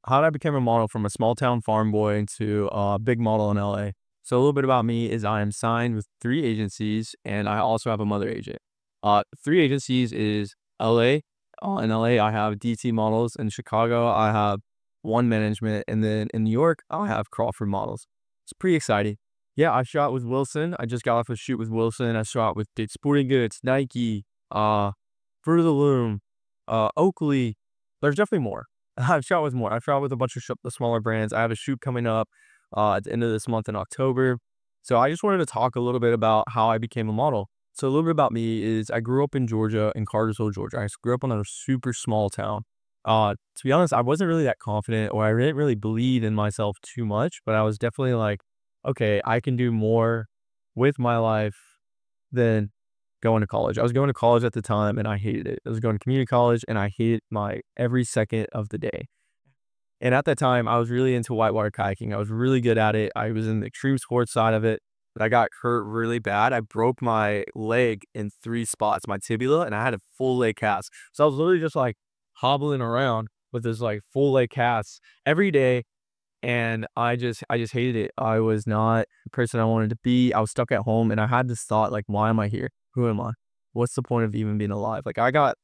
how did I become a model from a small town farm boy to a big model in LA? So a little bit about me is I am signed with 3 agencies and I also have a mother agent. 3 agencies is LA. In LA, I have DT Models. In Chicago, I have One Management. And then in New York, I have Crawford Models. It's pretty exciting. Yeah, I shot with Wilson. I just got off a shoot with Wilson. I shot with Dick's Sporting Goods, Nike, Fruit of the Loom, Oakley. There's definitely more. I've shot with more. I've shot with a bunch of the smaller brands. I have a shoot coming up at the end of this month in October. So I just wanted to talk a little bit about how I became a model. So a little bit about me is I grew up in Georgia, in Cartersville, Georgia. I grew up in a super small town. To be honest, I wasn't really that confident or I didn't really believe in myself too much, but I was definitely like, okay, I can do more with my life than going to college. I was going to college at the time and I hated it. I was going to community college and I hated my every second of the day. And at that time, I was really into whitewater kayaking. I was really good at it. I was in the extreme sports side of it, but I got hurt really bad. I broke my leg in 3 spots, my tibia, and I had a full leg cast. So I was literally just like hobbling around with this like full leg cast every day. And I just hated it. I was not the person I wanted to be. I was stuck at home and I had this thought like, why am I here? Who am I? What's the point of even being alive? Like I got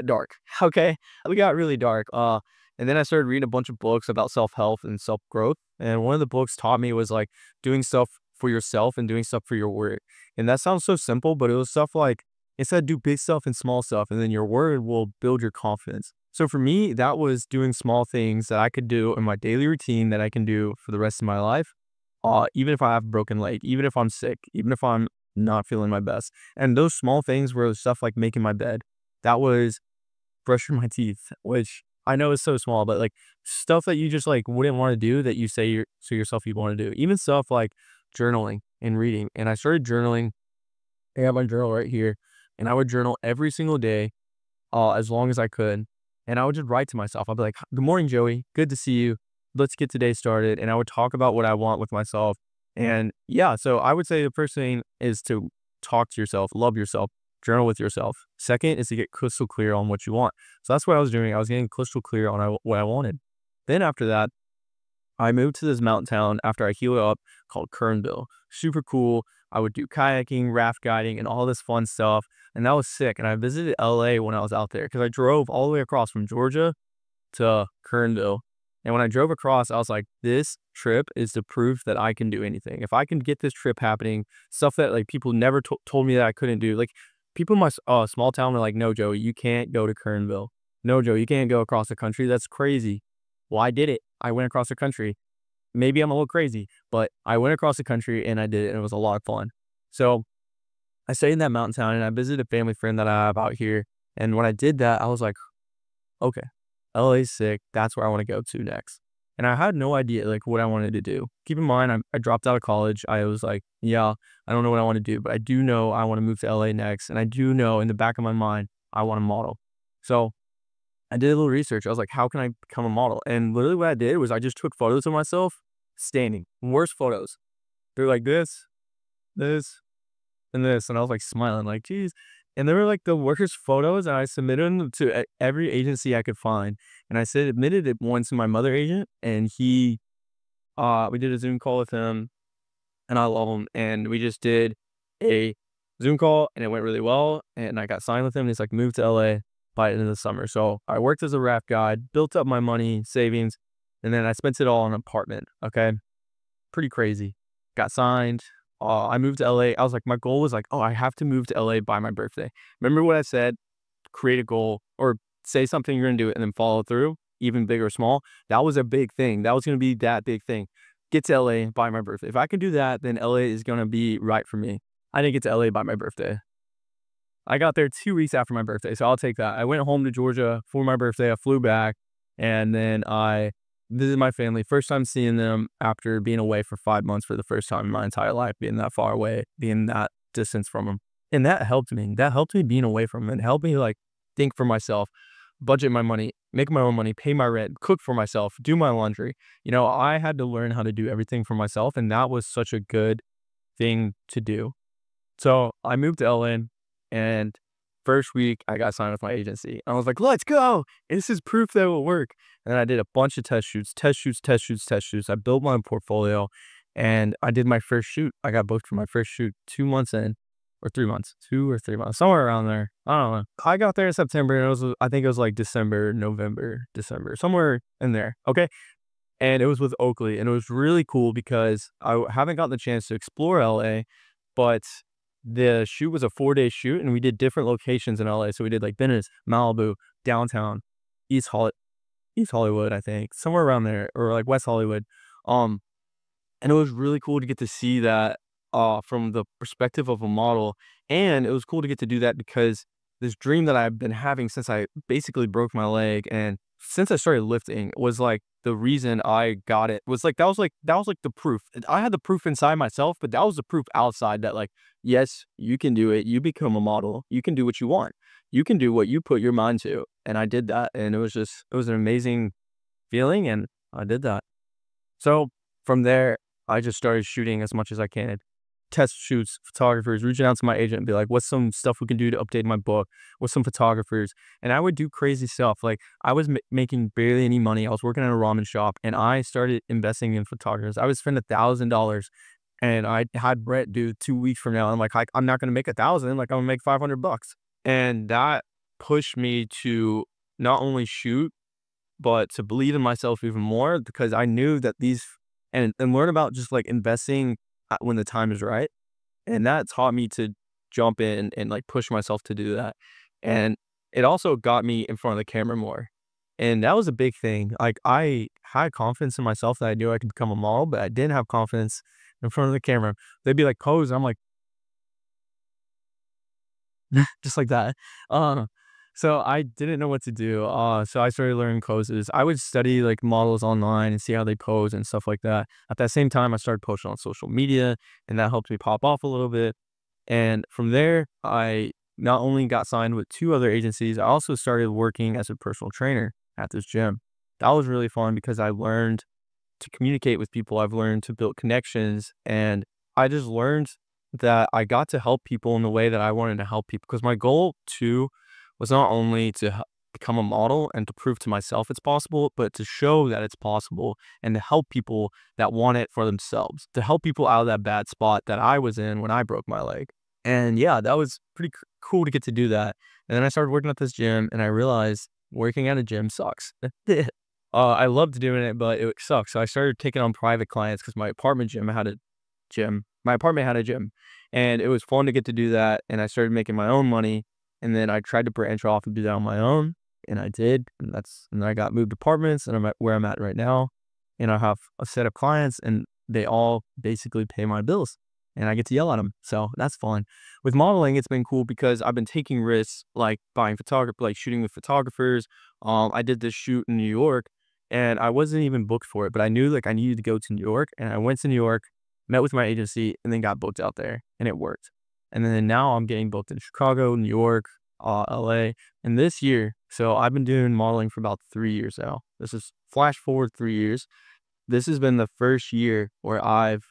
dark. Okay. We got really dark. And then I started reading a bunch of books about self-help and self-growth. And one of the books taught me was like doing stuff for yourself and doing stuff for your word. And that sounds so simple, but it was stuff like it said do big stuff and small stuff, and then your word will build your confidence. So for me, that was doing small things that I could do in my daily routine that I can do for the rest of my life. Even if I have a broken leg, even if I'm sick, even if I'm not feeling my best. And those small things were stuff like making my bed. That was brushing my teeth, which I know is so small, but like stuff that you just like wouldn't want to do that you say to yourself you want to do. Even stuff like journaling and reading. And I started journaling. I have my journal right here, and I would journal every single day, as long as I could. And I would just write to myself. I'd be like, "Good morning, Joey. Good to see you. Let's get today started." And I would talk about what I want with myself. And yeah, so I would say the first thing is to talk to yourself, love yourself, journal with yourself. Second is to get crystal clear on what you want. So that's what I was doing. I was getting crystal clear on what I wanted. Then after that, I moved to this mountain town after I healed up called Kernville. Super cool. I would do kayaking, raft guiding, and all this fun stuff. And that was sick. And I visited LA when I was out there because I drove all the way across from Georgia to Kernville. And when I drove across, I was like, this trip is the proof that I can do anything. If I can get this trip happening, stuff that like people never told me that I couldn't do. Like people in my small town are like, no, Joey, you can't go to Kernville. No, Joe, you can't go across the country. That's crazy. Well, I did it. I went across the country. Maybe I'm a little crazy, but I went across the country and I did it, and it was a lot of fun. So I stayed in that mountain town and I visited a family friend that I have out here. And when I did that, I was like, okay, LA's sick. That's where I want to go to next. And I had no idea like what I wanted to do. Keep in mind, I dropped out of college. I was like, yeah, I don't know what I want to do, but I do know I want to move to LA next. And I do know in the back of my mind, I want to model. So I did a little research. I was like, how can I become a model? And literally what I did was I just took photos of myself standing. Worst photos. They're like this, and this. And I was like smiling, like, geez. And they were like the worst photos. And I submitted them to every agency I could find. And I submitted it once to my mother agent. And we did a Zoom call with him. And I love him. And we just did a Zoom call and it went really well. And I got signed with him. And he's like, move to LA by the end of the summer. So I worked as a raft guide, built up my money, savings, and then I spent it all on an apartment. Okay. Pretty crazy. Got signed. I moved to LA. I was like, my goal was like, oh, I have to move to LA by my birthday. Remember what I said? Create a goal or say something you're going to do and then follow through, even big or small. That was a big thing. That was going to be that big thing. Get to LA by my birthday. If I can do that, then LA is going to be right for me. I didn't get to LA by my birthday. I got there 2 weeks after my birthday, so I'll take that. I went home to Georgia for my birthday. I flew back, and then I visited my family. First time seeing them after being away for 5 months for the first time in my entire life, being that far away, being that distance from them. And that helped me. That helped me being away from them. It helped me like think for myself, budget my money, make my own money, pay my rent, cook for myself, do my laundry. You know, I had to learn how to do everything for myself, and that was such a good thing to do. So I moved to LA, and first week I got signed with my agency. I was like, let's go. This is proof that it will work. And then I did a bunch of test shoots, test shoots, test shoots, test shoots. I built my portfolio and I did my first shoot. I got booked for my first shoot 2 months in, or 3 months, 2 or 3 months, somewhere around there. I don't know. I got there in September and it was, I think it was like December, November, December, somewhere in there. Okay. And it was with Oakley, and it was really cool because I haven't gotten the chance to explore LA, but the shoot was a 4-day shoot, and we did different locations in LA. So we did like Venice, Malibu, downtown, East Hollywood, East Hollywood, I think, somewhere around there, or like West Hollywood. Um, and it was really cool to get to see that from the perspective of a model. And it was cool to get to do that because this dream that I've been having since I basically broke my leg and since I started lifting was like the reason I got it was like that was like the proof. I had the proof inside myself, but that was the proof outside that like, yes, you can do it. You become a model. You can do what you want. You can do what you put your mind to. And I did that. And it was an amazing feeling. And I did that. So from there, I just started shooting as much as I can. Test shoots, photographers, reaching out to my agent and be like, what's some stuff we can do to update my book? What's some photographers? And I would do crazy stuff. Like I was making barely any money. I was working at a ramen shop and I started investing in photographers. I would spend $1,000 and I had Brett do 2 weeks from now. I'm like, I'm not going to make 1,000. Like I'm gonna make $500. And that pushed me to not only shoot, but to believe in myself even more because I knew that and learn about just like investing when the time is right. And that taught me to jump in and like push myself to do that. And it also got me in front of the camera more. And that was a big thing. Like I had confidence in myself that I knew I could become a model, but I didn't have confidence in front of the camera. They'd be like, pose. I'm like, just like that. So I didn't know what to do. So I started learning poses. I would study like models online and see how they pose and stuff like that. At that same time, I started posting on social media, and that helped me pop off a little bit. And from there, I not only got signed with 2 other agencies, I also started working as a personal trainer at this gym. That was really fun because I learned to communicate with people. I've learned to build connections, and I just learned that I got to help people in the way that I wanted to help people. Because my goal too was not only to become a model and to prove to myself it's possible, but to show that it's possible and to help people that want it for themselves, to help people out of that bad spot that I was in when I broke my leg. And yeah, that was pretty cool to get to do that. And then I started working at this gym and I realized working at a gym sucks. I loved doing it, but it sucks. So I started taking on private clients because my apartment had a gym. My apartment had a gym and it was fun to get to do that. And I started making my own money. And then I tried to branch off and do that on my own. And I did. And then I got moved apartments and I'm at where I'm at right now. And I have a set of clients and they all basically pay my bills and I get to yell at them. So that's fun. With modeling, it's been cool because I've been taking risks like buying photography, like shooting with photographers. I did this shoot in New York and I wasn't even booked for it, but I knew like I needed to go to New York and I went to New York, met with my agency and then got booked out there and it worked. And then now I'm getting booked in Chicago, New York, LA. And this year, so I've been doing modeling for about 3 years now. This is flash forward 3 years. This has been the first year where I've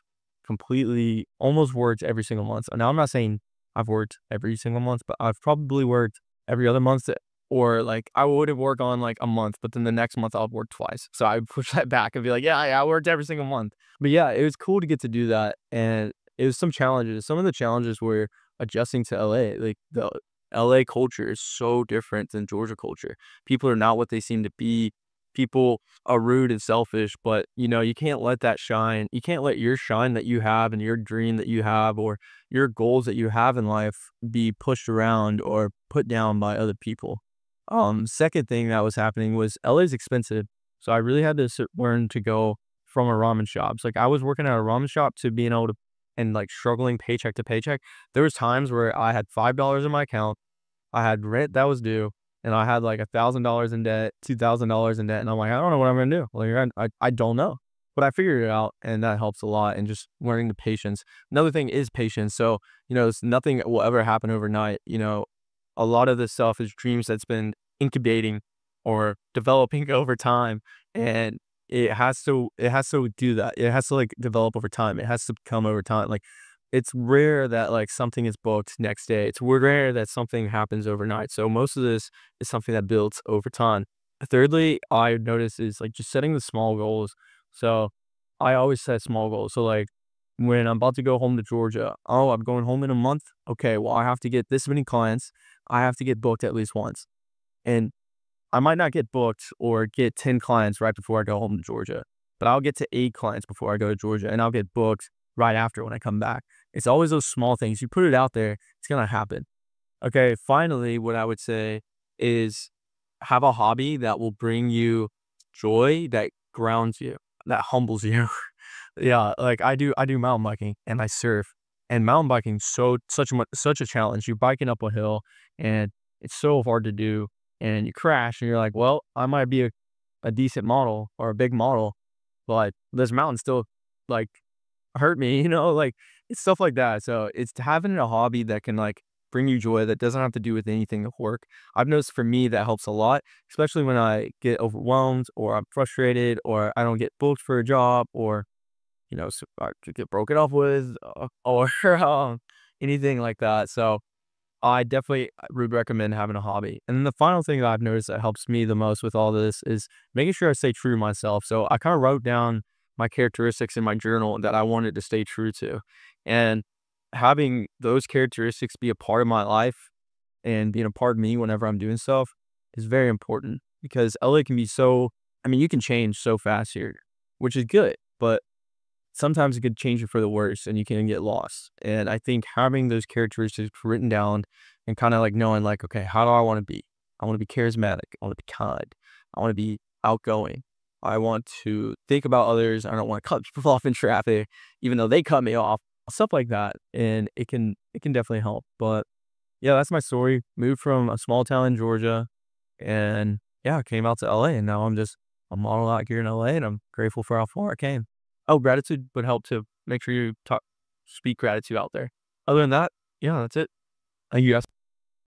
completely almost worked every single month. Now, I'm not saying I've worked every single month, but I've probably worked every other month, or like I wouldn't work on like a month, but then the next month I'll work twice. So I would push that back and be like, yeah, I worked every single month. But yeah, it was cool to get to do that. And it was some challenges. Some of the challenges were adjusting to LA. Like the LA culture is so different than Georgia culture. People are not what they seem to be. People are rude and selfish, but you can't let that shine. You can't let your shine that you have and your dream that you have or your goals that you have in life be pushed around or put down by other people. Second thing that was happening was LA is expensive. So I really had to learn to go from a ramen shop. So like I was working at a ramen shop to being able to and like struggling paycheck to paycheck. There was times where I had $5 in my account, I had rent that was due, and I had like $1,000 in debt, $2,000 in debt, and I'm like, I don't know what I'm gonna do. Like I don't know, but I figured it out, and that helps a lot. And just learning the patience. Another thing is patience. So nothing will ever happen overnight. A lot of this stuff is dreams that's been incubating or developing over time, and it has to do that. It has to like develop over time. It has to come over time. Like it's rare that like something is booked next day. It's rare that something happens overnight. So most of this is something that builds over time. Thirdly, I notice is like just setting the small goals. So I always set small goals. So like when I'm about to go home to Georgia, oh, I'm going home in a month. Okay, well, I have to get this many clients. I have to get booked at least once. And I might not get booked or get 10 clients right before I go home to Georgia, but I'll get to 8 clients before I go to Georgia and I'll get booked right after when I come back. It's always those small things. You put it out there, it's going to happen. Okay, finally, what I would say is have a hobby that will bring you joy, that grounds you, that humbles you. Yeah, like I do mountain biking and I surf. And mountain biking such a challenge. You're biking up a hill and it's so hard to do and you crash and you're like, well, I might be a decent model or a big model, but this mountain still like hurt me, like it's stuff like that. So it's having a hobby that can like bring you joy that doesn't have to do with anything of work. I've noticed for me that helps a lot, especially when I get overwhelmed or I'm frustrated or I don't get booked for a job or, so I could get broken up with or anything like that. So I definitely would recommend having a hobby. And then the final thing that I've noticed that helps me the most with all this is making sure I stay true to myself. So I kind of wrote down my characteristics in my journal that I wanted to stay true to. And having those characteristics be a part of my life and being a part of me whenever I'm doing stuff is very important because LA can be you can change so fast here, which is good, but sometimes it could change it for the worse and you can get lost. And I think having those characteristics written down and kind of like knowing like, okay, how do I want to be? I want to be charismatic. I want to be kind. I want to be outgoing. I want to think about others. I don't want to cut people off in traffic, even though they cut me off, stuff like that. And it can definitely help. But yeah, that's my story. Moved from a small town in Georgia and yeah, came out to LA and now I'm just a model out here in LA and I'm grateful for how far I came. Oh, gratitude would help to make sure you speak gratitude out there. Other than that, yeah, that's it. You asked